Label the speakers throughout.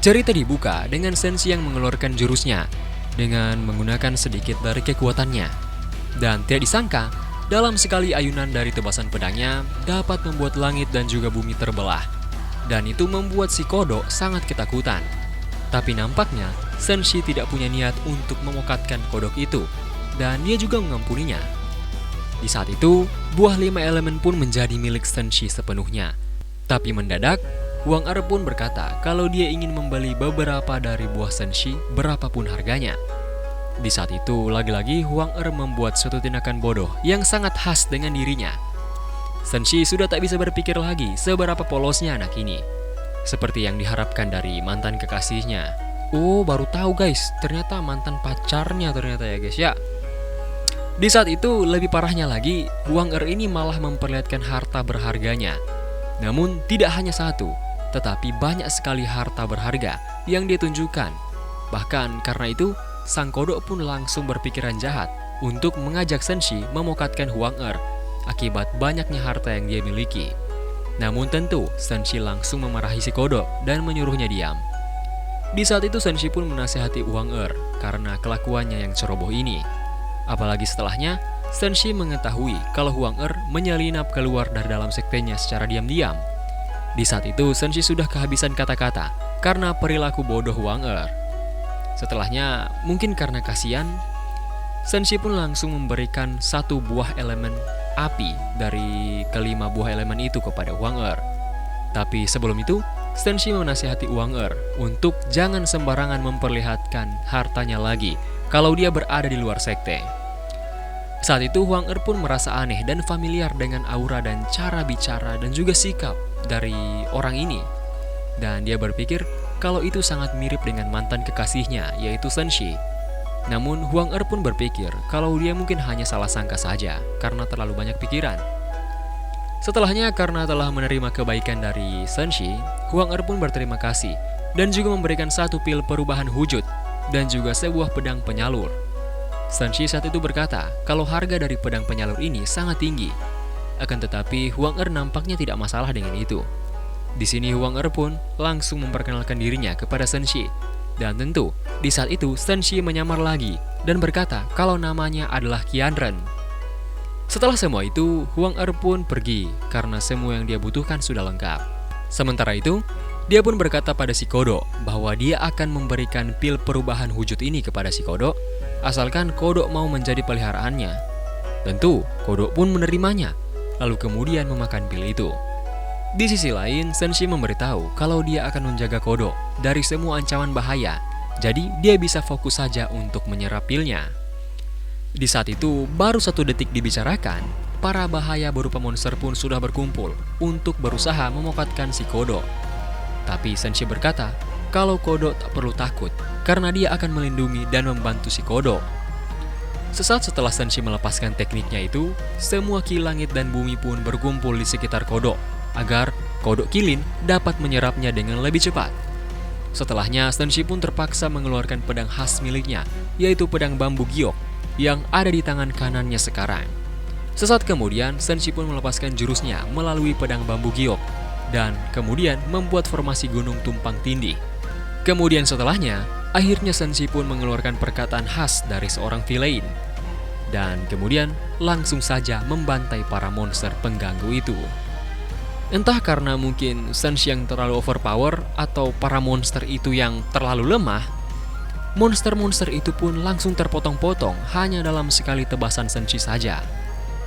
Speaker 1: Cerita dibuka dengan Senshi yang mengeluarkan jurusnya dengan menggunakan sedikit dari kekuatannya. Dan tidak disangka, dalam sekali ayunan dari tebasan pedangnya dapat membuat langit dan juga bumi terbelah. Dan itu membuat si kodok sangat ketakutan. Tapi nampaknya Senshi tidak punya niat untuk memokatkan kodok itu, dan dia juga mengampuninya. Di saat itu, buah 5 elemen pun menjadi milik Senshi sepenuhnya. Tapi mendadak, Huang Er pun berkata kalau dia ingin membeli beberapa dari buah Senshi berapapun harganya. Di saat itu, lagi-lagi Huang Er membuat suatu tindakan bodoh yang sangat khas dengan dirinya. Senshi sudah tak bisa berpikir lagi seberapa polosnya anak ini, seperti yang diharapkan dari mantan kekasihnya. Oh, baru tahu guys, ternyata mantan pacarnya ternyata ya guys ya. Di saat itu, lebih parahnya lagi, Huang Er ini malah memperlihatkan harta berharganya. Namun, tidak hanya satu, tetapi banyak sekali harta berharga yang dia tunjukkan. Bahkan karena itu, sang kodok pun langsung berpikiran jahat untuk mengajak Senshi memokatkan Huang Er akibat banyaknya harta yang dia miliki. Namun tentu, Senshi langsung memarahi si kodok dan menyuruhnya diam. Di saat itu Senshi pun menasihati Huang Er karena kelakuannya yang ceroboh ini. Apalagi setelahnya, Senshi mengetahui kalau Huang Er menyelinap keluar dari dalam sektenya secara diam-diam. Di saat itu, Senshi sudah kehabisan kata-kata karena perilaku bodoh Huang Er. Setelahnya, mungkin karena kasihan, Senshi pun langsung memberikan satu buah elemen api dari kelima buah elemen itu kepada Huang Er. Tapi sebelum itu, Senshi menasihati Huang Er untuk jangan sembarangan memperlihatkan hartanya lagi kalau dia berada di luar sekte. Saat itu Huang Er pun merasa aneh dan familiar dengan aura dan cara bicara dan juga sikap dari orang ini. Dan dia berpikir kalau itu sangat mirip dengan mantan kekasihnya, yaitu Senshi. Namun Huang Er pun berpikir kalau dia mungkin hanya salah sangka saja karena terlalu banyak pikiran. Setelahnya, karena telah menerima kebaikan dari Senshi, Huang Er pun berterima kasih dan juga memberikan satu pil perubahan wujud dan juga sebuah pedang penyalur. Senshi saat itu berkata kalau harga dari pedang penyalur ini sangat tinggi. Akan tetapi Huang Er nampaknya tidak masalah dengan itu. Di sini Huang Er pun langsung memperkenalkan dirinya kepada Senshi. Dan tentu, di saat itu Senshi menyamar lagi dan berkata kalau namanya adalah Qianren. Setelah semua itu, Huang Er pun pergi karena semua yang dia butuhkan sudah lengkap. Sementara itu, dia pun berkata pada si kodok bahwa dia akan memberikan pil perubahan wujud ini kepada si kodok asalkan kodok mau menjadi peliharaannya. Tentu, kodok pun menerimanya, lalu kemudian memakan pil itu. Di sisi lain, Senshi memberitahu kalau dia akan menjaga kodok dari semua ancaman bahaya, jadi dia bisa fokus saja untuk menyerap pilnya. Di saat itu, baru 1 detik dibicarakan, para bahaya berupa monster pun sudah berkumpul untuk berusaha memokatkan si kodok. Tapi Senshi berkata kalau kodok tak perlu takut karena dia akan melindungi dan membantu si kodok. Sesaat setelah Senshi melepaskan tekniknya itu, semua ki langit dan bumi pun berkumpul di sekitar kodok agar kodok kilin dapat menyerapnya dengan lebih cepat. Setelahnya, Senshi pun terpaksa mengeluarkan pedang khas miliknya, yaitu pedang bambu giok yang ada di tangan kanannya sekarang. Sesaat kemudian, Senshi pun melepaskan jurusnya melalui pedang bambu giok dan kemudian membuat formasi gunung tumpang tindih. Kemudian setelahnya, akhirnya Senshi pun mengeluarkan perkataan khas dari seorang villain dan kemudian langsung saja membantai para monster pengganggu itu. Entah karena mungkin Senshi yang terlalu overpower atau para monster itu yang terlalu lemah, monster-monster itu pun langsung terpotong-potong hanya dalam sekali tebasan Senshi saja.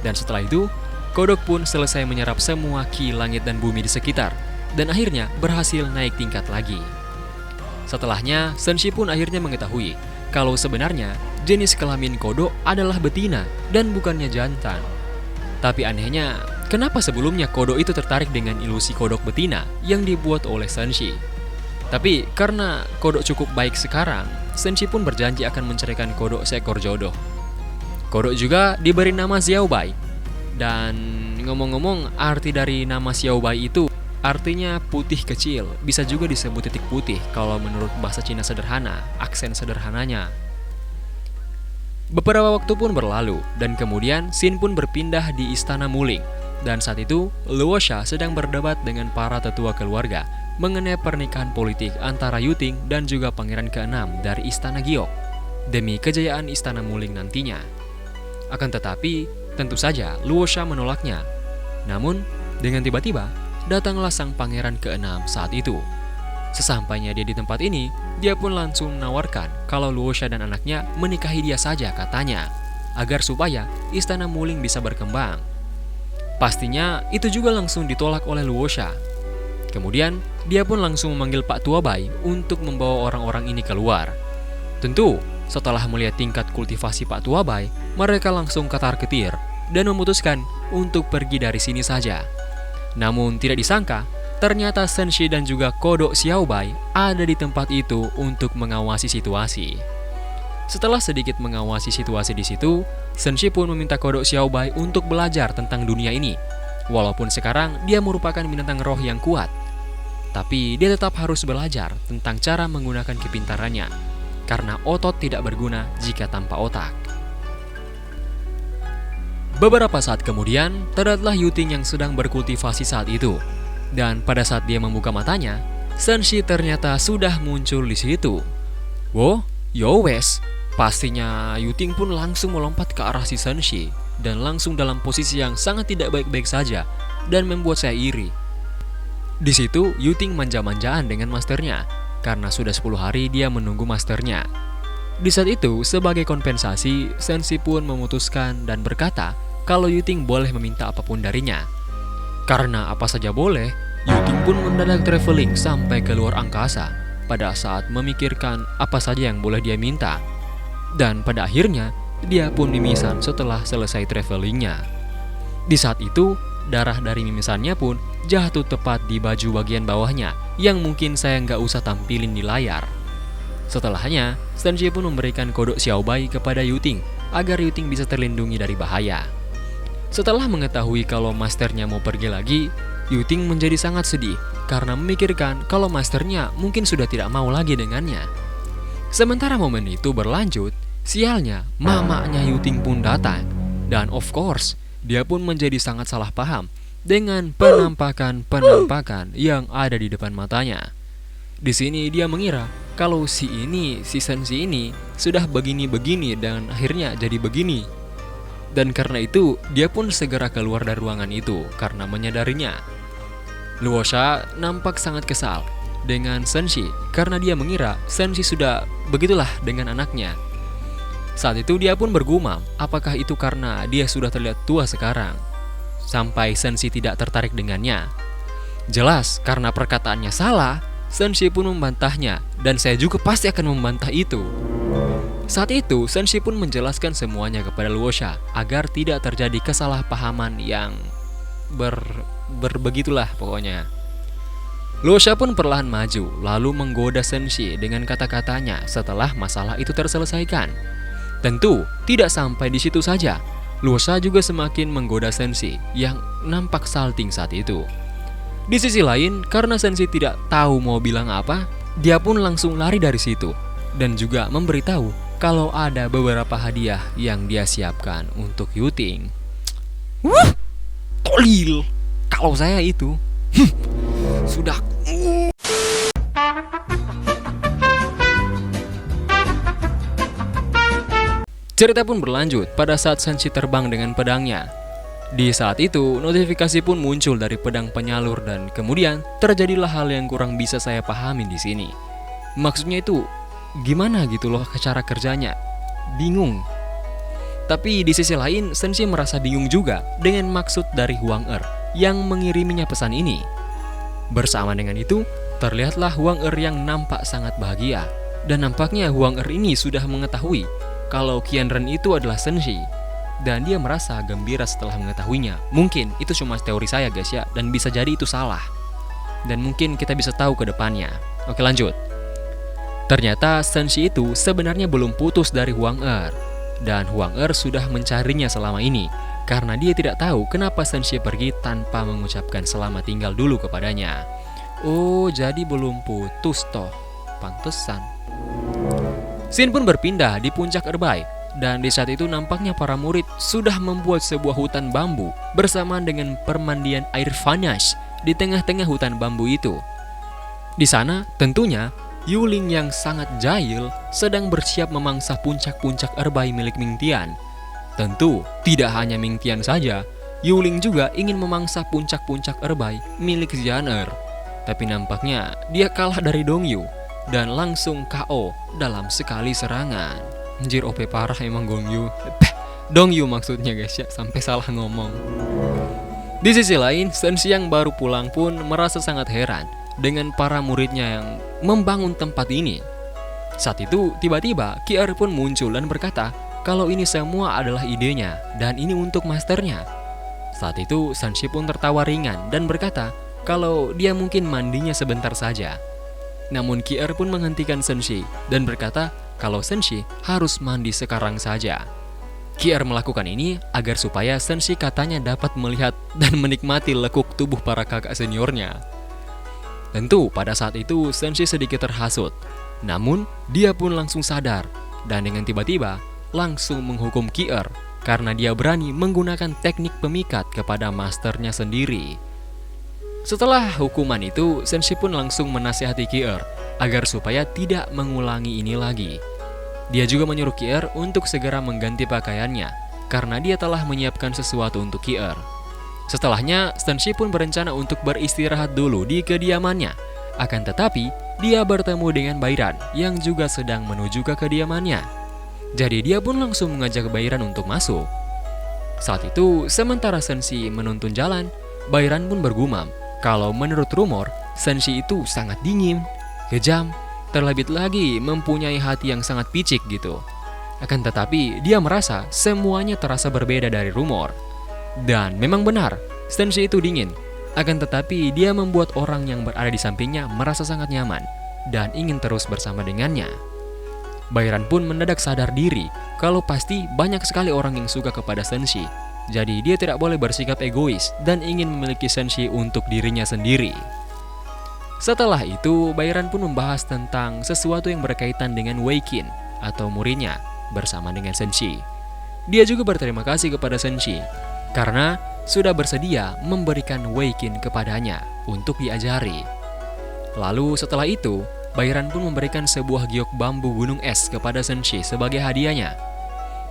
Speaker 1: Dan setelah itu, kodok pun selesai menyerap semua ki langit dan bumi di sekitar dan akhirnya berhasil naik tingkat lagi. Setelahnya, Senshi pun akhirnya mengetahui kalau sebenarnya jenis kelamin kodok adalah betina dan bukannya jantan. Tapi anehnya, kenapa sebelumnya kodok itu tertarik dengan ilusi kodok betina yang dibuat oleh Senshi? Tapi karena kodok cukup baik sekarang, Senshi pun berjanji akan menceraikan kodok seekor jodoh. Kodok juga diberi nama Xiaobai. Dan ngomong-ngomong, arti dari nama Xiaobai itu artinya putih kecil, bisa juga disebut titik putih kalau menurut bahasa Cina sederhana, aksen sederhananya. Beberapa waktu pun berlalu, dan kemudian Xin pun berpindah di Istana Muling. Dan saat itu, Luosha sedang berdebat dengan para tetua keluarga mengenai pernikahan politik antara Yuting dan juga pangeran ke-6 dari Istana Giok demi kejayaan Istana Muling nantinya. Akan tetapi, tentu saja Luo Sha menolaknya. Namun, dengan tiba-tiba, datanglah sang pangeran ke-6 saat itu. Sesampainya dia di tempat ini, dia pun langsung menawarkan kalau Luo Sha dan anaknya menikahi dia saja katanya, agar supaya Istana Muling bisa berkembang. Pastinya itu juga langsung ditolak oleh Luo Sha. Kemudian, dia pun langsung memanggil Pak Tua Bai untuk membawa orang-orang ini keluar. Tentu, setelah melihat tingkat kultivasi Pak Tua Bai, mereka langsung ketar-ketir dan memutuskan untuk pergi dari sini saja. Namun tidak disangka, ternyata Senshi dan juga Kodok Xiaobai ada di tempat itu untuk mengawasi situasi. Setelah sedikit mengawasi situasi di situ, Senshi pun meminta Kodok Xiaobai untuk belajar tentang dunia ini. Walaupun sekarang dia merupakan binatang roh yang kuat, tapi dia tetap harus belajar tentang cara menggunakan kepintarannya, karena otot tidak berguna jika tanpa otak. Beberapa saat kemudian, terlihatlah Yuting yang sedang berkultivasi saat itu. Dan pada saat dia membuka matanya, Senshi ternyata sudah muncul di situ. Wow, yowes. Pastinya Yuting pun langsung melompat ke arah si Senshi dan langsung dalam posisi yang sangat tidak baik-baik saja dan membuat saya iri. Di situ, Yuting manja-manjaan dengan masternya, karena sudah 10 hari dia menunggu masternya. Di saat itu, sebagai kompensasi, Senshi pun memutuskan dan berkata kalau Yuting boleh meminta apapun darinya. Karena apa saja boleh, Yuting pun mendadak traveling sampai ke luar angkasa pada saat memikirkan apa saja yang boleh dia minta. Dan pada akhirnya, dia pun mimisan setelah selesai travelingnya. Di saat itu, darah dari mimisannya pun jatuh tepat di baju bagian bawahnya yang mungkin saya nggak usah tampilin di layar. Setelahnya, Senshi pun memberikan Kodok Xiaobai kepada Yuting agar Yuting bisa terlindungi dari bahaya. Setelah mengetahui kalau masternya mau pergi lagi, Yuting menjadi sangat sedih karena memikirkan kalau masternya mungkin sudah tidak mau lagi dengannya. Sementara momen itu berlanjut, sialnya mamanya Yuting pun datang, dan of course, dia pun menjadi sangat salah paham dengan penampakan yang ada di depan matanya. Di sini dia mengira kalau si Senshi ini sudah begini-begini dan akhirnya jadi begini. Dan karena itu, dia pun segera keluar dari ruangan itu karena menyadarinya. Luo Sha nampak sangat kesal dengan Senshi karena dia mengira Senshi sudah begitulah dengan anaknya. Saat itu dia pun bergumam, apakah itu karena dia sudah terlihat tua sekarang, sampai Senshi tidak tertarik dengannya. Jelas, karena perkataannya salah, Senshi pun membantahnya, dan saya juga pasti akan membantah itu. Saat itu, Senshi pun menjelaskan semuanya kepada Luo Sha, agar tidak terjadi kesalahpahaman yang berbegitulah pokoknya. Luo Sha pun perlahan maju, lalu menggoda Senshi dengan kata-katanya setelah masalah itu terselesaikan. Tentu, tidak sampai di situ saja. Luo Sha juga semakin menggoda Senshi yang nampak salting saat itu. Di sisi lain, karena Senshi tidak tahu mau bilang apa, dia pun langsung lari dari situ dan juga memberitahu kalau ada beberapa hadiah yang dia siapkan untuk Yuting. Tolil. Kalau saya itu sudah. Cerita pun berlanjut pada saat Senshi terbang dengan pedangnya. Di saat itu, notifikasi pun muncul dari pedang penyalur dan kemudian terjadilah hal yang kurang bisa saya pahami di sini. Maksudnya itu gimana gitu loh cara kerjanya? Bingung. Tapi di sisi lain, Senshi merasa bingung juga dengan maksud dari Huang yang mengiriminya pesan ini. Bersama dengan itu, terlihatlah Huang yang nampak sangat bahagia. Dan nampaknya Huang ini sudah mengetahui kalau Qianren itu adalah Senshi. Dan dia merasa gembira setelah mengetahuinya. Mungkin itu cuma teori saya guys ya, dan bisa jadi itu salah. Dan mungkin kita bisa tahu ke depannya. Oke, lanjut. Ternyata Senshi itu sebenarnya belum putus dari Huang dan Huang sudah mencarinya selama ini karena dia tidak tahu kenapa Senshi pergi tanpa mengucapkan selamat tinggal dulu kepadanya. Oh, jadi belum putus toh. Pantesan. Scene pun berpindah di puncak Erbai, dan di saat itu nampaknya para murid sudah membuat sebuah hutan bambu bersamaan dengan permandian air panas di tengah-tengah hutan bambu itu. Di sana, tentunya, Yuling yang sangat jahil sedang bersiap memangsa puncak-puncak erbay milik Ming Tian. Tentu, tidak hanya Ming Tian saja, Yuling juga ingin memangsa puncak-puncak erbay milik Xian'er. Tapi nampaknya dia kalah dari Dong Yu dan langsung KO dalam sekali serangan. Anjir, OP parah emang Dong Yu maksudnya guys ya, sampai salah ngomong. Di sisi lain, Shen Xi yang baru pulang pun merasa sangat heran dengan para muridnya yang membangun tempat ini. Saat itu, tiba-tiba Qi pun muncul dan berkata kalau ini semua adalah idenya dan ini untuk masternya. Saat itu, Shen Xi pun tertawa ringan dan berkata kalau dia mungkin mandinya sebentar saja. Namun Qi pun menghentikan Shen Xi dan berkata kalau Shen Xi harus mandi sekarang saja. Qi melakukan ini agar supaya Shen Xi katanya dapat melihat dan menikmati lekuk tubuh para kakak seniornya. Tentu pada saat itu Shen Xi sedikit terhasut, namun dia pun langsung sadar dan dengan tiba-tiba langsung menghukum Qi karena dia berani menggunakan teknik pemikat kepada masternya sendiri. Setelah hukuman itu, Shen Xi pun langsung menasihati Qi agar supaya tidak mengulangi ini lagi. Dia juga menyuruh Qi untuk segera mengganti pakaiannya karena dia telah menyiapkan sesuatu untuk Qi. Setelahnya, Shen Xi pun berencana untuk beristirahat dulu di kediamannya. Akan tetapi, dia bertemu dengan Bairan yang juga sedang menuju ke kediamannya. Jadi dia pun langsung mengajak Bairan untuk masuk. Saat itu, sementara Shen Xi menuntun jalan, Bairan pun bergumam kalau menurut rumor, Shen Xi itu sangat dingin, kejam, terlebih lagi mempunyai hati yang sangat picik gitu. Akan tetapi, dia merasa semuanya terasa berbeda dari rumor. Dan memang benar, Shen Xi itu dingin. Akan tetapi dia membuat orang yang berada di sampingnya merasa sangat nyaman dan ingin terus bersama dengannya. Bairan pun mendadak sadar diri kalau pasti banyak sekali orang yang suka kepada Shen Xi. Jadi dia tidak boleh bersikap egois dan ingin memiliki Shen Xi untuk dirinya sendiri. Setelah itu, Bairan pun membahas tentang sesuatu yang berkaitan dengan Wei Qin atau muridnya bersama dengan Shen Xi. Dia juga berterima kasih kepada Shen Xi karena sudah bersedia memberikan Wei Qin kepadanya untuk diajari. Lalu setelah itu, Bairan pun memberikan sebuah giok bambu gunung es kepada Shen Xi sebagai hadiahnya.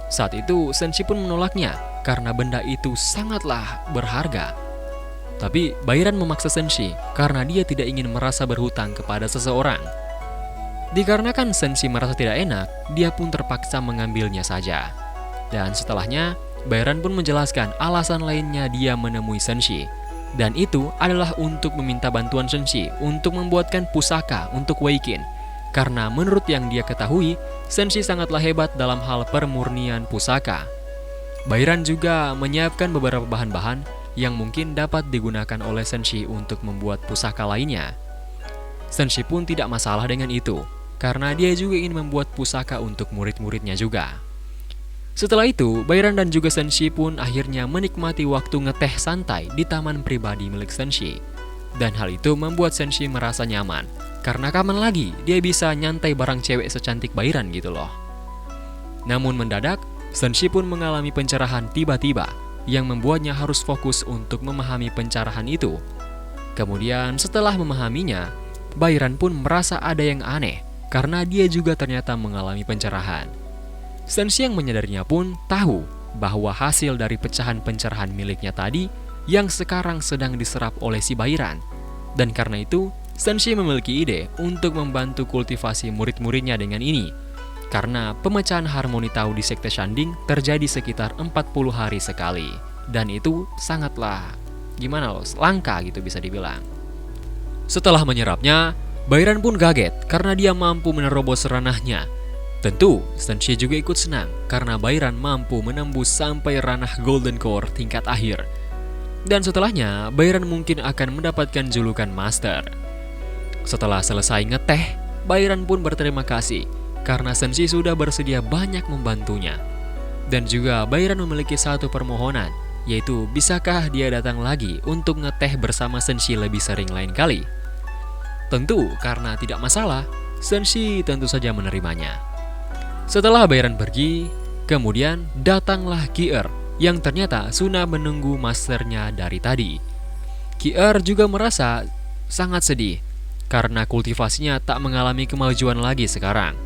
Speaker 1: Saat itu, Shen Xi pun menolaknya karena benda itu sangatlah berharga. Tapi Bairan memaksa Shen Xi karena dia tidak ingin merasa berhutang kepada seseorang. Dikarenakan Shen Xi merasa tidak enak, dia pun terpaksa mengambilnya saja. Dan setelahnya, Bairan pun menjelaskan alasan lainnya dia menemui Shen Xi. Dan itu adalah untuk meminta bantuan Shen Xi untuk membuatkan pusaka untuk Wei Qin. Karena menurut yang dia ketahui, Shen Xi sangatlah hebat dalam hal permurnian pusaka. Bairan juga menyiapkan beberapa bahan-bahan yang mungkin dapat digunakan oleh Shen Xi untuk membuat pusaka lainnya. Shen Xi pun tidak masalah dengan itu, karena dia juga ingin membuat pusaka untuk murid-muridnya juga. Setelah itu, Bairan dan juga Shen Xi pun akhirnya menikmati waktu ngeteh santai di taman pribadi milik Shen Xi. Dan hal itu membuat Shen Xi merasa nyaman, karena kapan lagi dia bisa nyantai bareng cewek secantik Bairan gitu loh. Namun mendadak, Shen Xi pun mengalami pencerahan tiba-tiba yang membuatnya harus fokus untuk memahami pencerahan itu. Kemudian setelah memahaminya, Bairan pun merasa ada yang aneh karena dia juga ternyata mengalami pencerahan. Shen Xi yang menyadarinya pun tahu bahwa hasil dari pecahan pencerahan miliknya tadi yang sekarang sedang diserap oleh si Bairan. Dan karena itu, Shen Xi memiliki ide untuk membantu kultivasi murid-muridnya dengan ini. Karena pemecahan harmoni Tao di Sekte Shanding terjadi sekitar 40 hari sekali. Dan itu sangatlah, langka gitu bisa dibilang. Setelah menyerapnya, Bairan pun kaget karena dia mampu menerobos ranahnya. Tentu, Shen Xi juga ikut senang karena Bairan mampu menembus sampai ranah Golden Core tingkat akhir. Dan setelahnya, Bairan mungkin akan mendapatkan julukan Master. Setelah selesai ngeteh, Bairan pun berterima kasih karena Shen Xi sudah bersedia banyak membantunya. Dan juga Bairan memiliki satu permohonan, yaitu bisakah dia datang lagi untuk ngeteh bersama Shen Xi lebih sering lain kali? Tentu, karena tidak masalah, Shen Xi tentu saja menerimanya. Setelah Bairan pergi, kemudian datanglah Qi yang ternyata sudah menunggu masternya dari tadi. Qi juga merasa sangat sedih karena kultivasinya tak mengalami kemajuan lagi sekarang.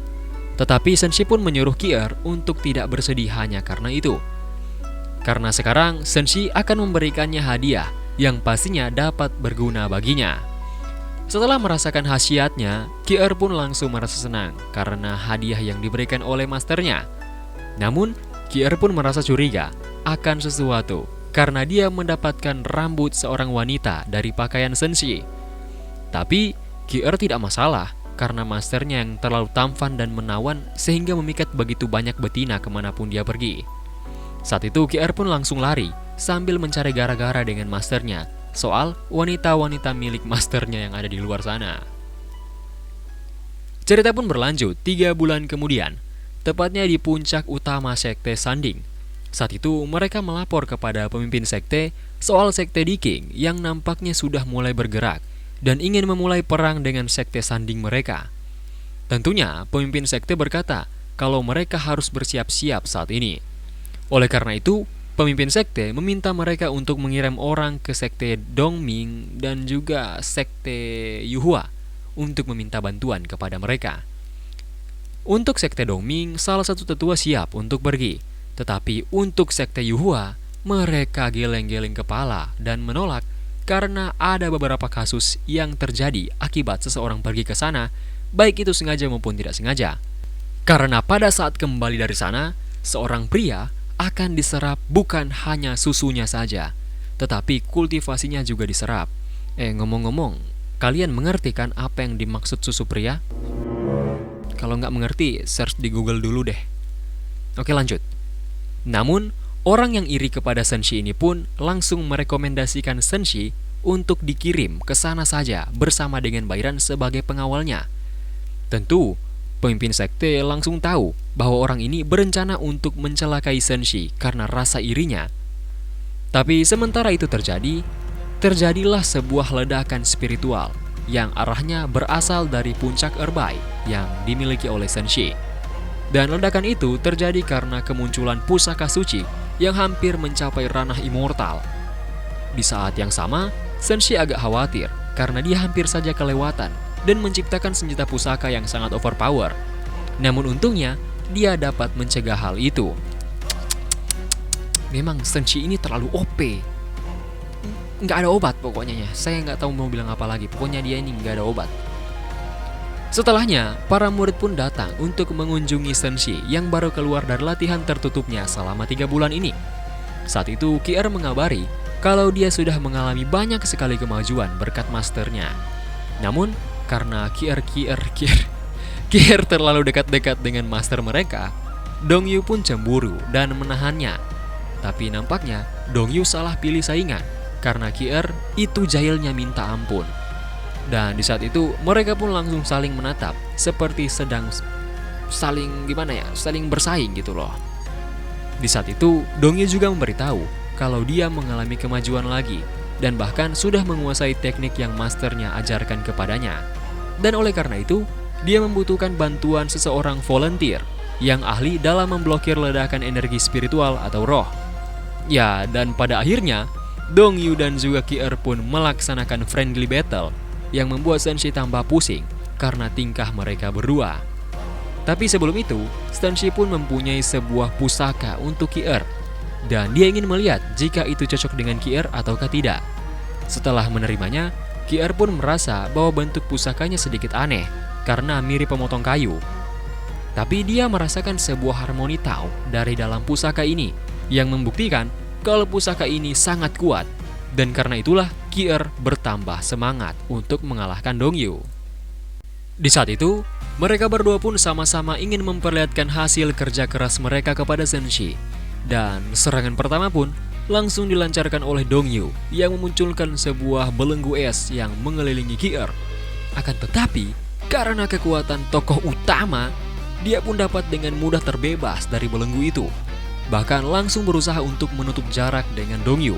Speaker 1: Tetapi Senshi pun menyuruh Ki-er untuk tidak bersedih hanya karena itu. Karena sekarang Senshi akan memberikannya hadiah yang pastinya dapat berguna baginya. Setelah merasakan khasiatnya, Ki-er pun langsung merasa senang karena hadiah yang diberikan oleh masternya. Namun, Ki-er pun merasa curiga akan sesuatu karena dia mendapatkan rambut seorang wanita dari pakaian Senshi. Tapi, Ki-er tidak masalah karena masternya yang terlalu tampan dan menawan sehingga memikat begitu banyak betina kemanapun dia pergi. Saat itu Ki-er pun langsung lari sambil mencari gara-gara dengan masternya soal wanita-wanita milik masternya yang ada di luar sana. Cerita pun berlanjut 3 bulan kemudian, tepatnya di puncak utama sekte Sanding. Saat itu mereka melapor kepada pemimpin sekte soal sekte Diking yang nampaknya sudah mulai bergerak dan ingin memulai perang dengan sekte Sanding mereka. Tentunya pemimpin sekte berkata kalau mereka harus bersiap-siap saat ini. Oleh karena itu, pemimpin sekte meminta mereka untuk mengirim orang ke sekte Dongming dan juga sekte Yuhua untuk meminta bantuan kepada mereka. Untuk sekte Dongming, salah satu tetua siap untuk pergi. Tetapi untuk sekte Yuhua, mereka geleng-geleng kepala dan menolak karena ada beberapa kasus yang terjadi akibat seseorang pergi ke sana, baik itu sengaja maupun tidak sengaja. Karena pada saat kembali dari sana, seorang pria akan diserap bukan hanya susunya saja, tetapi kultivasinya juga diserap. Ngomong-ngomong, kalian mengerti kan apa yang dimaksud susu pria? Kalau nggak mengerti, search di Google dulu deh. Oke, lanjut. Namun, orang yang iri kepada Senshi ini pun langsung merekomendasikan Senshi untuk dikirim ke sana saja bersama dengan Bairan sebagai pengawalnya. Tentu, pemimpin sekte langsung tahu bahwa orang ini berencana untuk mencelakai Senshi karena rasa irinya. Tapi sementara itu terjadilah sebuah ledakan spiritual yang arahnya berasal dari puncak Erbai yang dimiliki oleh Senshi. Dan ledakan itu terjadi karena kemunculan pusaka suci yang hampir mencapai ranah immortal. Di saat yang sama, Senshi agak khawatir karena dia hampir saja kelewatan dan menciptakan senjata pusaka yang sangat overpower. Namun untungnya, dia dapat mencegah hal itu. Memang Senshi ini terlalu OP. Nggak ada obat pokoknya ya. Saya nggak tahu mau bilang apa lagi. Pokoknya dia ini nggak ada obat. Setelahnya, para murid pun datang untuk mengunjungi Senshi yang baru keluar dari latihan tertutupnya selama 3 bulan ini. Saat itu, Ki-er mengabari kalau dia sudah mengalami banyak sekali kemajuan berkat masternya. Namun, karena Ki-er terlalu dekat-dekat dengan master mereka, Dongyu pun cemburu dan menahannya. Tapi nampaknya Dongyu salah pilih saingan karena Ki-er itu jahilnya minta ampun. Dan di saat itu mereka pun langsung saling menatap seperti sedang saling bersaing gitu loh. Di saat itu Dongyu juga memberitahu kalau dia mengalami kemajuan lagi dan bahkan sudah menguasai teknik yang masternya ajarkan kepadanya. Dan oleh karena itu dia membutuhkan bantuan seseorang volunteer yang ahli dalam memblokir ledakan energi spiritual atau roh. Ya, dan pada akhirnya Dongyu dan juga Ki-er pun melaksanakan friendly battle yang membuat Senshi tambah pusing karena tingkah mereka berdua. Tapi sebelum itu, Senshi pun mempunyai sebuah pusaka untuk Ki-er dan dia ingin melihat jika itu cocok dengan Ki-er ataukah tidak. Setelah menerimanya, Ki-er pun merasa bahwa bentuk pusakanya sedikit aneh karena mirip pemotong kayu. Tapi dia merasakan sebuah harmoni Tao dari dalam pusaka ini yang membuktikan kalau pusaka ini sangat kuat. Dan karena itulah Ki-er bertambah semangat untuk mengalahkan Dongyu. Di saat itu, mereka berdua pun sama-sama ingin memperlihatkan hasil kerja keras mereka kepada Senshi. Dan serangan pertama pun langsung dilancarkan oleh Dongyu yang memunculkan sebuah belenggu es yang mengelilingi Ki-er. Akan tetapi, karena kekuatan tokoh utama, dia pun dapat dengan mudah terbebas dari belenggu itu. Bahkan langsung berusaha untuk menutup jarak dengan Dongyu.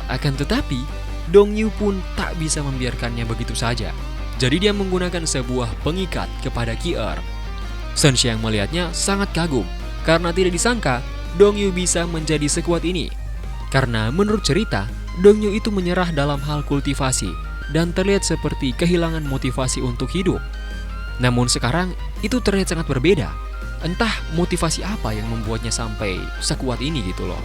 Speaker 1: Akan tetapi, Dongyu pun tak bisa membiarkannya begitu saja. Jadi dia menggunakan sebuah pengikat kepada Ki-er. Senshi yang melihatnya sangat kagum karena tidak disangka Dongyu bisa menjadi sekuat ini. Karena menurut cerita, Dongyu itu menyerah dalam hal kultivasi dan terlihat seperti kehilangan motivasi untuk hidup. Namun sekarang itu terlihat sangat berbeda. Entah motivasi apa yang membuatnya sampai sekuat ini gitu loh.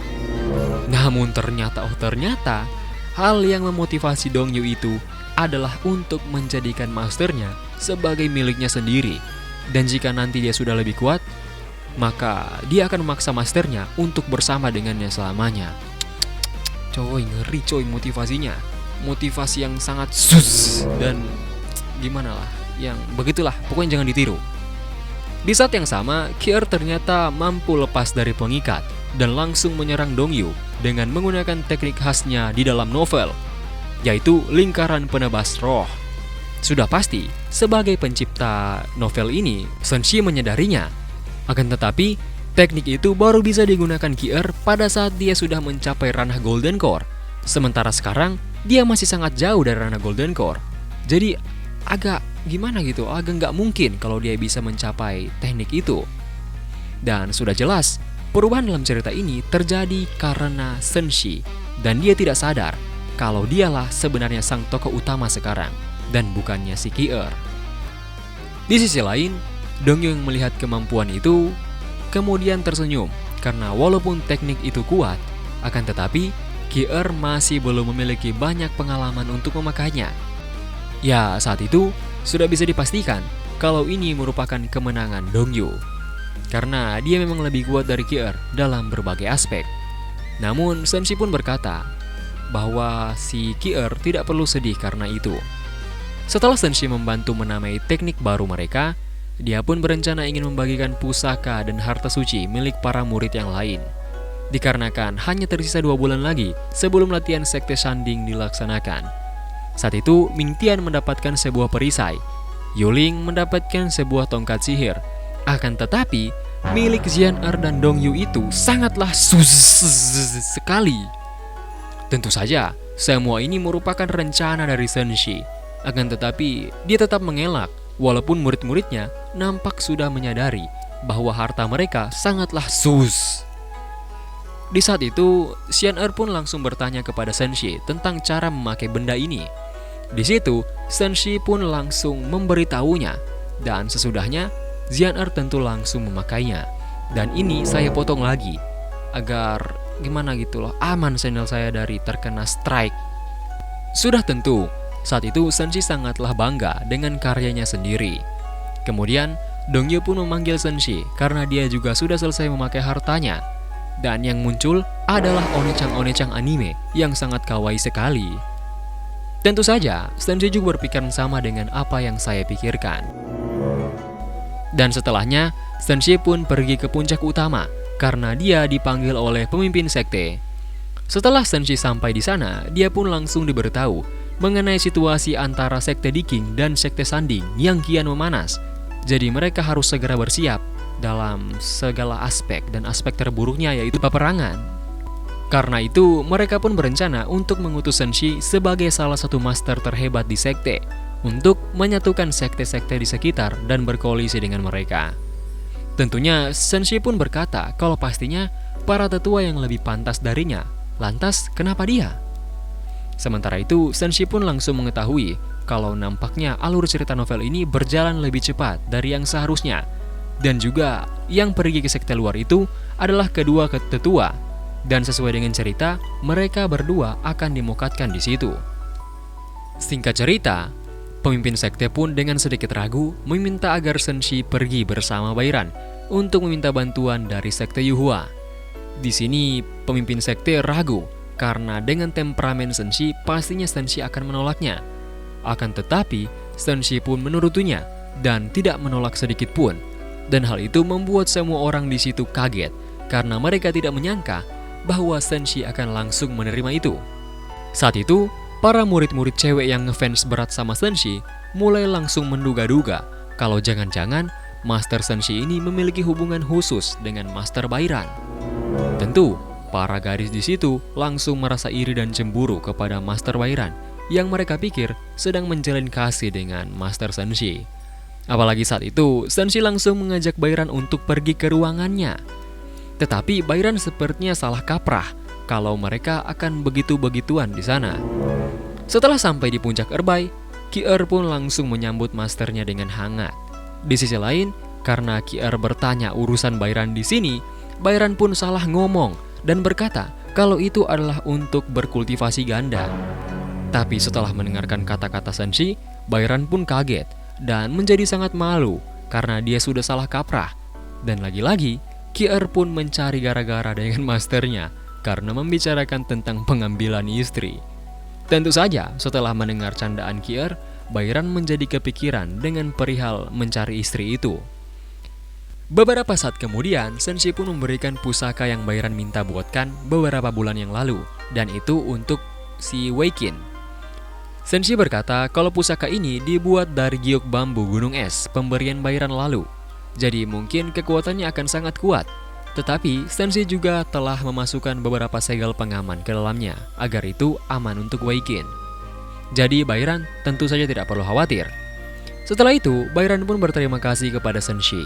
Speaker 1: Namun ternyata hal yang memotivasi Dongyu itu adalah untuk menjadikan masternya sebagai miliknya sendiri. Dan jika nanti dia sudah lebih kuat, maka dia akan memaksa masternya untuk bersama dengannya selamanya. Coy, ngeri coy motivasinya. Motivasi yang sangat sus dan gimana lah, yang begitulah, pokoknya jangan ditiru. Di saat yang sama, Ki-er ternyata mampu lepas dari pengikat dan langsung menyerang Dongyu dengan menggunakan teknik khasnya di dalam novel, yaitu lingkaran penebas roh. Sudah pasti, sebagai pencipta novel ini, Senshi menyadarinya. Akan tetapi, teknik itu baru bisa digunakan Ki-er pada saat dia sudah mencapai ranah Golden Core. Sementara sekarang, dia masih sangat jauh dari ranah Golden Core. Jadi, agak gimana gitu, agak nggak mungkin kalau dia bisa mencapai teknik itu. Dan sudah jelas, perubahan dalam cerita ini terjadi karena Senshi, dan dia tidak sadar kalau dialah sebenarnya sang tokoh utama sekarang, dan bukannya si Ki-er. Di sisi lain, Dongyu yang melihat kemampuan itu kemudian tersenyum, karena walaupun teknik itu kuat, akan tetapi Ki-er masih belum memiliki banyak pengalaman untuk memakainya. Ya, saat itu sudah bisa dipastikan kalau ini merupakan kemenangan Dongyu, karena dia memang lebih kuat dari Ki-er dalam berbagai aspek. Namun Senshi pun berkata bahwa si Ki-er tidak perlu sedih karena itu. Setelah Senshi membantu menamai teknik baru mereka, dia pun berencana ingin membagikan pusaka dan harta suci milik para murid yang lain. Dikarenakan hanya tersisa 2 bulan lagi sebelum latihan sekte Shanding dilaksanakan. Saat itu, Mingtian mendapatkan sebuah perisai, Yuling mendapatkan sebuah tongkat sihir. Akan tetapi, milik Xian-er dan Dongyu itu sangatlah sekali. Tentu saja, semua ini merupakan rencana dari Senshi. Akan tetapi, dia tetap mengelak, walaupun murid-muridnya nampak sudah menyadari bahwa harta mereka sangatlah sus. Di saat itu, Xian-er pun langsung bertanya kepada Senshi tentang cara memakai benda ini. Di situ, Senshi pun langsung memberitahunya, dan sesudahnya, Xian-er tentu langsung memakainya. Dan ini saya potong lagi, agar gimana gitu loh, aman channel saya dari terkena strike. Sudah tentu, saat itu Senshi sangatlah bangga dengan karyanya sendiri. Kemudian, Dongyu pun memanggil Senshi karena dia juga sudah selesai memakai hartanya. Dan yang muncul adalah onecang-onecang anime yang sangat kawaii sekali. Tentu saja, Senshi juga berpikiran sama dengan apa yang saya pikirkan. Dan setelahnya, Senshi pun pergi ke puncak utama karena dia dipanggil oleh pemimpin sekte. Setelah Senshi sampai di sana, dia pun langsung diberitahu mengenai situasi antara sekte Diking dan sekte Shanding yang kian memanas. Jadi mereka harus segera bersiap dalam segala aspek, dan aspek terburuknya yaitu peperangan. Karena itu, mereka pun berencana untuk mengutus Senshi sebagai salah satu master terhebat di sekte untuk menyatukan sekte-sekte di sekitar dan berkoalisi dengan mereka. Tentunya, Senshi pun berkata kalau pastinya para tetua yang lebih pantas darinya. Lantas, kenapa dia? Sementara itu, Senshi pun langsung mengetahui kalau nampaknya alur cerita novel ini berjalan lebih cepat dari yang seharusnya. Dan juga yang pergi ke sekte luar itu adalah kedua tetua. Dan sesuai dengan cerita, mereka berdua akan dimukatkan di situ. Singkat cerita, pemimpin sekte pun dengan sedikit ragu meminta agar Senshi pergi bersama Bairan untuk meminta bantuan dari sekte Yuhua. Di sini pemimpin sekte ragu karena dengan temperamen Senshi pastinya Senshi akan menolaknya. Akan tetapi Senshi pun menurutinya dan tidak menolak sedikit pun. Dan hal itu membuat semua orang di situ kaget karena mereka tidak menyangka bahwa Senshi akan langsung menerima itu. Saat itu, para murid-murid cewek yang ngefans berat sama Senshi mulai langsung menduga-duga kalau jangan-jangan Master Senshi ini memiliki hubungan khusus dengan Master Bairan. Tentu, para gadis di situ langsung merasa iri dan cemburu kepada Master Bairan yang mereka pikir sedang menjalin kasih dengan Master Senshi. Apalagi saat itu, Senshi langsung mengajak Bairan untuk pergi ke ruangannya. Tetapi Bairan sepertinya salah kaprah kalau mereka akan begitu-begituan di sana. Setelah sampai di puncak Erbai, Ki-er pun langsung menyambut masternya dengan hangat. Di sisi lain, karena Ki-er bertanya urusan Bairan di sini, Bairan pun salah ngomong dan berkata kalau itu adalah untuk berkultivasi ganda. Tapi setelah mendengarkan kata-kata Senshi, Bairan pun kaget dan menjadi sangat malu karena dia sudah salah kaprah. Dan lagi-lagi, Ki-er pun mencari gara-gara dengan masternya karena membicarakan tentang pengambilan istri. Tentu saja, setelah mendengar candaan Ki-er, Bairan menjadi kepikiran dengan perihal mencari istri itu. Beberapa saat kemudian, Senshi pun memberikan pusaka yang Bairan minta buatkan beberapa bulan yang lalu, dan itu untuk si Weikin. Senshi berkata kalau pusaka ini dibuat dari giok bambu gunung es pemberian Bairan lalu, jadi mungkin kekuatannya akan sangat kuat. Tetapi Senshi juga telah memasukkan beberapa segel pengaman ke dalamnya agar itu aman untuk Weikin. Jadi Bairan tentu saja tidak perlu khawatir. Setelah itu, Bairan pun berterima kasih kepada Senshi.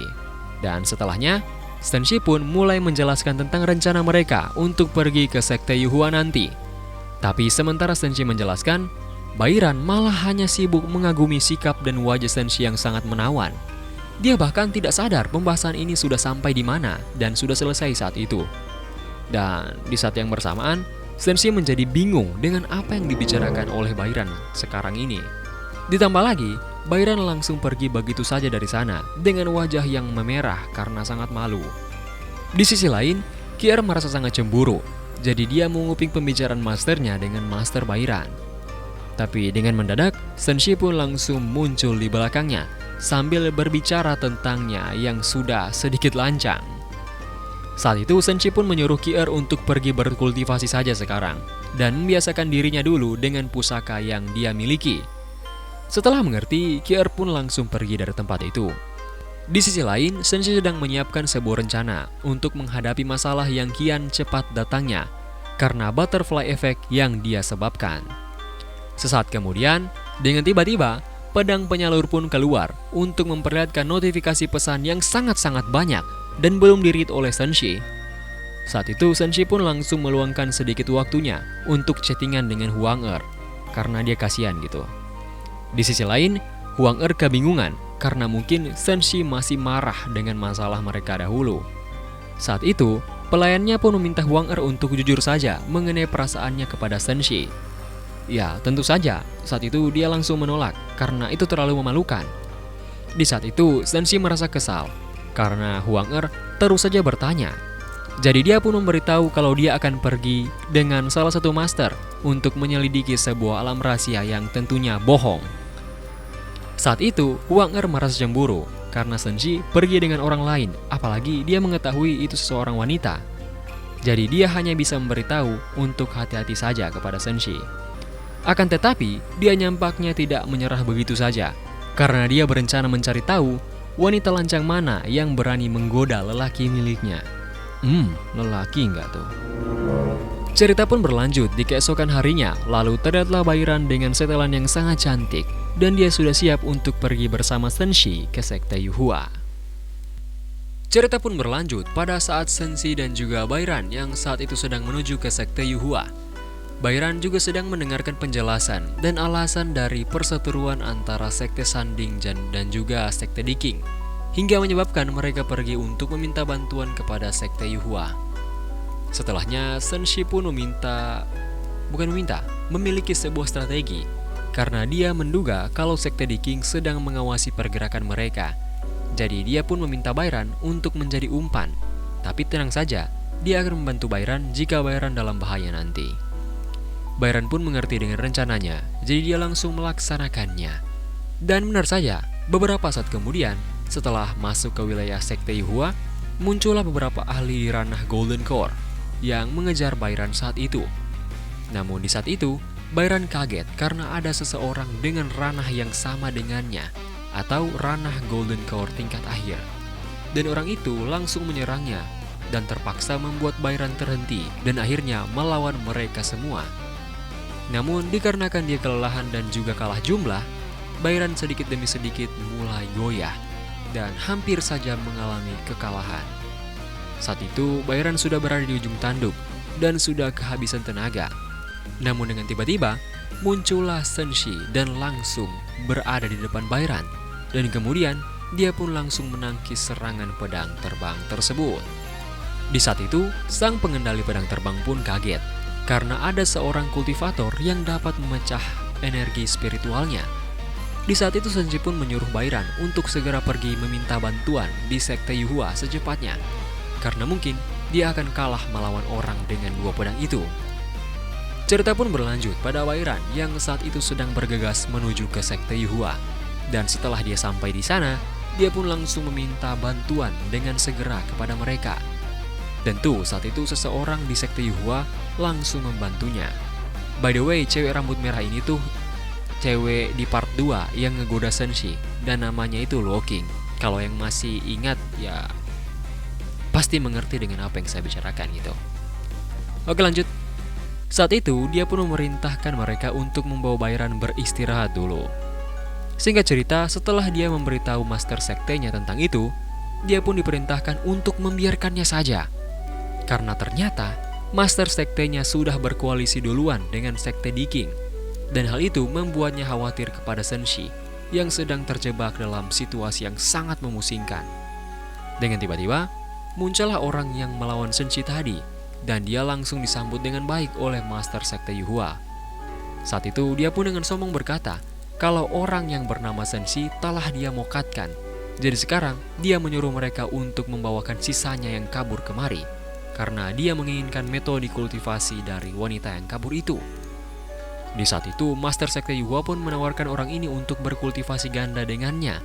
Speaker 1: Dan setelahnya, Senshi pun mulai menjelaskan tentang rencana mereka untuk pergi ke sekte Yuhua nanti. Tapi sementara Senshi menjelaskan, Bairan malah hanya sibuk mengagumi sikap dan wajah Senshi yang sangat menawan. Dia bahkan tidak sadar pembahasan ini sudah sampai di mana dan sudah selesai saat itu. Dan di saat yang bersamaan, Senshi menjadi bingung dengan apa yang dibicarakan oleh Bairan sekarang ini. Ditambah lagi, Bairan langsung pergi begitu saja dari sana dengan wajah yang memerah karena sangat malu. Di sisi lain, Ki-er merasa sangat cemburu, jadi dia menguping pembicaraan masternya dengan Master Bairan. Tapi dengan mendadak, Senshi pun langsung muncul di belakangnya sambil berbicara tentangnya yang sudah sedikit lancang. Saat itu Senshi pun menyuruh Ki-er untuk pergi berkultivasi saja sekarang dan membiasakan dirinya dulu dengan pusaka yang dia miliki. Setelah mengerti, Ki-er pun langsung pergi dari tempat itu. Di sisi lain, Senshi sedang menyiapkan sebuah rencana untuk menghadapi masalah yang kian cepat datangnya karena butterfly effect yang dia sebabkan. Sesaat kemudian, dengan tiba-tiba, pedang penyalur pun keluar untuk memperlihatkan notifikasi pesan yang sangat-sangat banyak dan belum di-read oleh Senshi. Saat itu Senshi pun langsung meluangkan sedikit waktunya untuk chattingan dengan Huang Er karena dia kasihan gitu. Di sisi lain, Huang Er kebingungan karena mungkin Senshi masih marah dengan masalah mereka dahulu. Saat itu, pelayannya pun meminta Huang Er untuk jujur saja mengenai perasaannya kepada Senshi. Ya, tentu saja, saat itu dia langsung menolak karena itu terlalu memalukan. Di saat itu, Senshi merasa kesal karena Huang Er terus saja bertanya. Jadi dia pun memberitahu kalau dia akan pergi dengan salah satu master untuk menyelidiki sebuah alam rahasia yang tentunya bohong. Saat itu, Huang Er merasa cemburu karena Senshi pergi dengan orang lain, apalagi dia mengetahui itu seseorang wanita. Jadi dia hanya bisa memberitahu untuk hati-hati saja kepada Senshi. Akan tetapi, dia nampaknya tidak menyerah begitu saja, karena dia berencana mencari tahu wanita lancang mana yang berani menggoda lelaki miliknya. Lelaki nggak tuh? Cerita pun berlanjut di keesokan harinya, lalu terlihatlah Bairan dengan setelan yang sangat cantik, dan dia sudah siap untuk pergi bersama Senshi ke sekte Yuhua. Cerita pun berlanjut pada saat Senshi dan juga Bairan yang saat itu sedang menuju ke sekte Yuhua. Bairan juga sedang mendengarkan penjelasan dan alasan dari perseteruan antara sekte Sanding dan juga sekte Diking, hingga menyebabkan mereka pergi untuk meminta bantuan kepada sekte Yuhua. Setelahnya, Senshi pun memiliki sebuah strategi, karena dia menduga kalau sekte Diking sedang mengawasi pergerakan mereka. Jadi dia pun meminta Bairan untuk menjadi umpan, tapi tenang saja, dia akan membantu Bairan jika Bairan dalam bahaya nanti. Bairan pun mengerti dengan rencananya, jadi dia langsung melaksanakannya. Dan benar saja, beberapa saat kemudian, setelah masuk ke wilayah sekte Yuhua, muncullah beberapa ahli di ranah Golden Core yang mengejar Bairan saat itu. Namun di saat itu, Bairan kaget karena ada seseorang dengan ranah yang sama dengannya, atau ranah Golden Core tingkat akhir. Dan orang itu langsung menyerangnya, dan terpaksa membuat Bairan terhenti dan akhirnya melawan mereka semua. Namun dikarenakan dia kelelahan dan juga kalah jumlah, Bairan sedikit demi sedikit mulai goyah dan hampir saja mengalami kekalahan. Saat itu Bairan sudah berada di ujung tanduk dan sudah kehabisan tenaga. Namun dengan tiba-tiba muncullah Senshi dan langsung berada di depan Bairan. Dan kemudian dia pun langsung menangkis serangan pedang terbang tersebut. Di saat itu, sang pengendali pedang terbang pun kaget karena ada seorang kultivator yang dapat memecah energi spiritualnya. Di saat itu Senshi pun menyuruh Bairan untuk segera pergi meminta bantuan di sekte Yuhua secepatnya, karena mungkin dia akan kalah melawan orang dengan dua pedang itu. Cerita pun berlanjut pada Bairan yang saat itu sedang bergegas menuju ke sekte Yuhua. Dan setelah dia sampai di sana, dia pun langsung meminta bantuan dengan segera kepada mereka. Tentu saat itu seseorang di sekte Yuhua langsung membantunya. By the way, cewek rambut merah ini tuh cewek di part 2 yang ngegoda Senshi, dan namanya itu Luo King. Kalau yang masih ingat ya pasti mengerti dengan apa yang saya bicarakan gitu. Oke, lanjut. Saat itu dia pun memerintahkan mereka untuk membawa Bairan beristirahat dulu. Singkat cerita, setelah dia memberitahu master sektenya tentang itu, dia pun diperintahkan untuk membiarkannya saja. Karena ternyata master sektenya sudah berkoalisi duluan dengan sekte Diking. Dan hal itu membuatnya khawatir kepada Senshi yang sedang terjebak dalam situasi yang sangat memusingkan. Dengan tiba-tiba, muncullah orang yang melawan Senshi tadi, dan dia langsung disambut dengan baik oleh master sekte Yuhua. Saat itu dia pun dengan sombong berkata kalau orang yang bernama Senshi telah dia mokatkan. Jadi sekarang dia menyuruh mereka untuk membawakan sisanya yang kabur kemari, karena dia menginginkan metode kultivasi dari wanita yang kabur itu. Di saat itu, Master Sekte Yuhua pun menawarkan orang ini untuk berkultivasi ganda dengannya.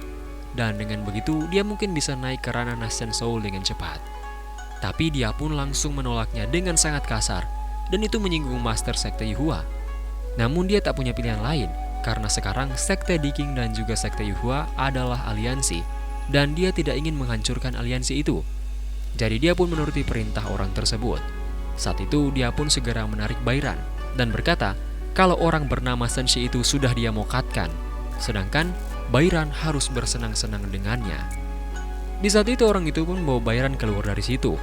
Speaker 1: Dan dengan begitu, dia mungkin bisa naik ke ranah Nascent Soul dengan cepat. Tapi dia pun langsung menolaknya dengan sangat kasar, dan itu menyinggung Master Sekte Yuhua. Namun dia tak punya pilihan lain, karena sekarang Sekte Diking dan juga Sekte Yuhua adalah aliansi, dan dia tidak ingin menghancurkan aliansi itu. Jadi dia pun menuruti perintah orang tersebut. Saat itu, dia pun segera menarik Bairan, dan berkata kalau orang bernama Senshi itu sudah dia mokatkan, sedangkan Bairan harus bersenang-senang dengannya. Di saat itu orang itu pun membawa Bairan keluar dari situ.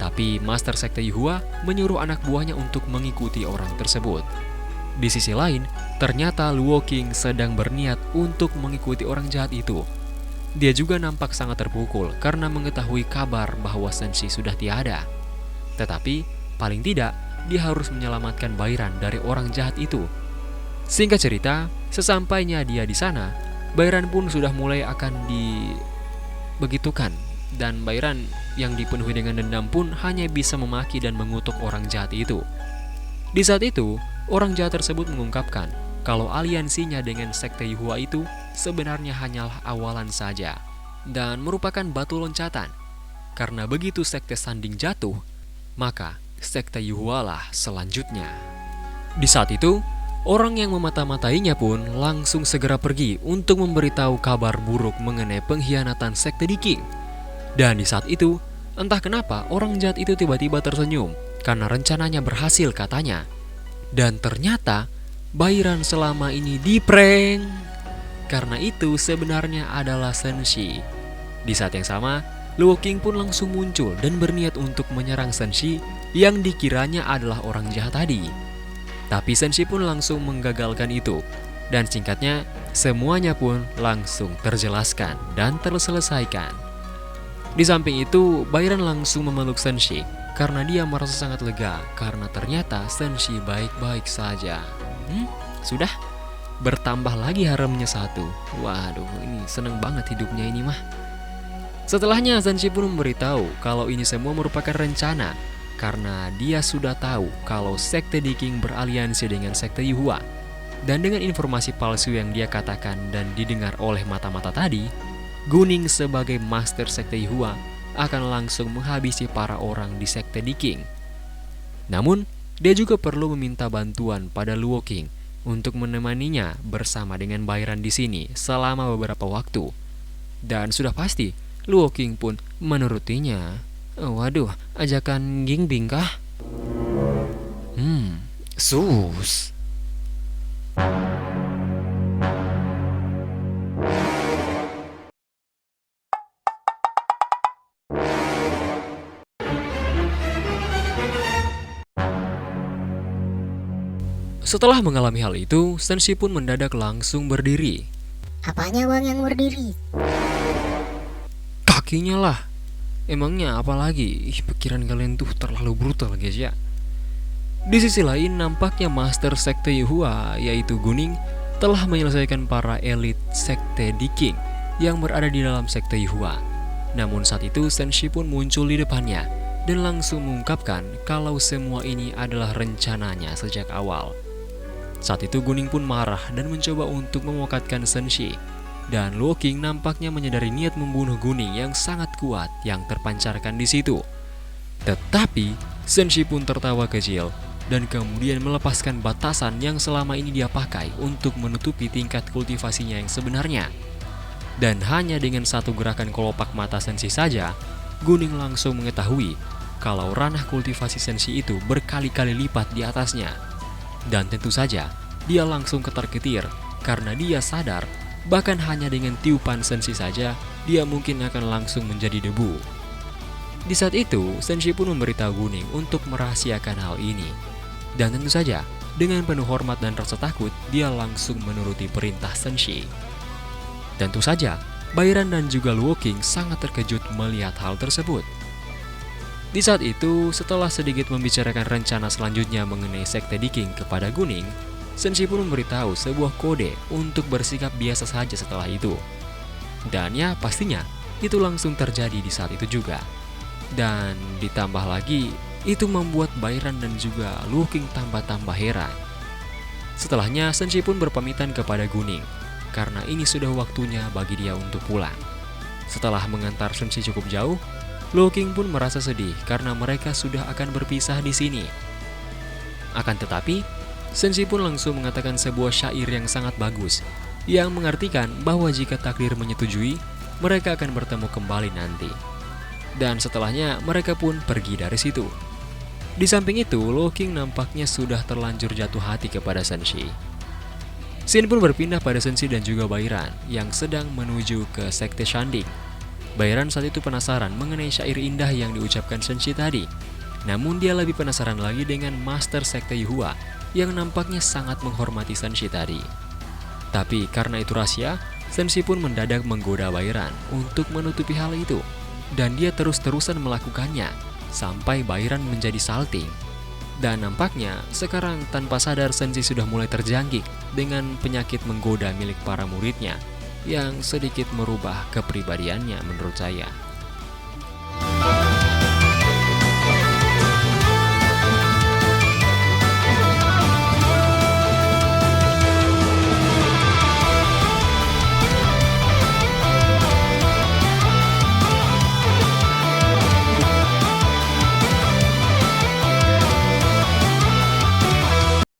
Speaker 1: Tapi Master Sekte Yuhua menyuruh anak buahnya untuk mengikuti orang tersebut. Di sisi lain, ternyata Luo King sedang berniat untuk mengikuti orang jahat itu. Dia juga nampak sangat terpukul karena mengetahui kabar bahwa Senshi sudah tiada. Tetapi, paling tidak, dia harus menyelamatkan Bairan dari orang jahat itu. Singkat cerita, sesampainya dia di sana, Bairan pun sudah mulai akan dibegitukan, dan Bairan yang dipenuhi dengan dendam pun hanya bisa memaki dan mengutuk orang jahat itu. Di saat itu, orang jahat tersebut mengungkapkan kalau aliansinya dengan Sekte Yuhua itu sebenarnya hanyalah awalan saja dan merupakan batu loncatan. Karena begitu Sekte Sanding jatuh, maka Sekte Yuhua lah selanjutnya. Di saat itu, orang yang memata-matainya pun langsung segera pergi untuk memberitahu kabar buruk mengenai pengkhianatan Sekte Diking. Dan di saat itu, entah kenapa orang jahat itu tiba-tiba tersenyum karena rencananya berhasil katanya. Dan ternyata Bairan selama ini diprank. Karena itu sebenarnya adalah Senshi. Di saat yang sama, Luo King pun langsung muncul dan berniat untuk menyerang Senshi yang dikiranya adalah orang jahat tadi. Tapi Senshi pun langsung menggagalkan itu. Dan singkatnya, semuanya pun langsung terjelaskan dan terselesaikan. Di samping itu, Bairan langsung memeluk Senshi karena dia merasa sangat lega karena ternyata Senshi baik-baik saja. Sudah bertambah lagi haremnya satu. Waduh, ini seneng banget hidupnya ini mah. Setelahnya Senshi pun memberitahu kalau ini semua merupakan rencana karena dia sudah tahu kalau Sekte Diking beraliansi dengan Sekte Yuhua. Dan dengan informasi palsu yang dia katakan dan didengar oleh mata-mata tadi, Guning sebagai Master Sekte Yuhua akan langsung menghabisi para orang di Sekte Diking. Namun, dia juga perlu meminta bantuan pada Luo King untuk menemaninya bersama dengan Bairan di sini selama beberapa waktu. Dan sudah pasti, Luo King pun menurutinya. Waduh, ajakan Gingbing kah? Sus. Setelah mengalami hal itu, Senshi pun mendadak langsung berdiri.
Speaker 2: Apanya bang yang berdiri?
Speaker 1: Kakinya lah. Emangnya apa lagi? Pikiran kalian tuh terlalu brutal guys ya. Di sisi lain, nampaknya Master Sekte Yuhua, yaitu Guning, telah menyelesaikan para elit Sekte Diking yang berada di dalam Sekte Yuhua. Namun saat itu Senshi pun muncul di depannya dan langsung mengungkapkan kalau semua ini adalah rencananya sejak awal. Saat itu Guning pun marah dan mencoba untuk memokatkan Senshi. Dan Luo Qing nampaknya menyadari niat membunuh Guning yang sangat kuat yang terpancarkan di situ. Tetapi Senshi pun tertawa kecil dan kemudian melepaskan batasan yang selama ini dia pakai untuk menutupi tingkat kultivasinya yang sebenarnya. Dan hanya dengan satu gerakan kelopak mata Senshi saja, Guning langsung mengetahui kalau ranah kultivasi Senshi itu berkali-kali lipat di atasnya. Dan tentu saja, dia langsung ketar-ketir karena dia sadar bahkan hanya dengan tiupan Senshi saja, dia mungkin akan langsung menjadi debu. Di saat itu, Senshi pun memberitahu Guning untuk merahasiakan hal ini. Dan tentu saja, dengan penuh hormat dan rasa takut, dia langsung menuruti perintah Senshi. Tentu saja, Bairan dan juga Luo Qing sangat terkejut melihat hal tersebut. Di saat itu, setelah sedikit membicarakan rencana selanjutnya mengenai Sekte Diking kepada Guning, Senshi pun memberitahu sebuah kode untuk bersikap biasa saja setelah itu. Dan ya pastinya, itu langsung terjadi di saat itu juga. Dan ditambah lagi, itu membuat Bairan dan juga Luo Qing tambah-tambah heran. Setelahnya, Senshi pun berpamitan kepada Guning, karena ini sudah waktunya bagi dia untuk pulang. Setelah mengantar Senshi cukup jauh, Luo Qing pun merasa sedih karena mereka sudah akan berpisah di sini. Akan tetapi, Senshi pun langsung mengatakan sebuah syair yang sangat bagus, yang mengartikan bahwa jika takdir menyetujui, mereka akan bertemu kembali nanti. Dan setelahnya, mereka pun pergi dari situ. Di samping itu, Luo Qing nampaknya sudah terlanjur jatuh hati kepada Senshi. Scene pun berpindah pada Senshi dan juga Bairan yang sedang menuju ke Sekte Shanding. Bairan saat itu penasaran mengenai syair indah yang diucapkan Senshi tadi. Namun dia lebih penasaran lagi dengan Master Sekte Yuhua yang nampaknya sangat menghormati Senshi tadi. Tapi karena itu rahasia, Senshi pun mendadak menggoda Bairan untuk menutupi hal itu. Dan dia terus-terusan melakukannya sampai Bairan menjadi salting. Dan nampaknya sekarang tanpa sadar Senshi sudah mulai terjangkit dengan penyakit menggoda milik para muridnya yang sedikit merubah kepribadiannya menurut saya.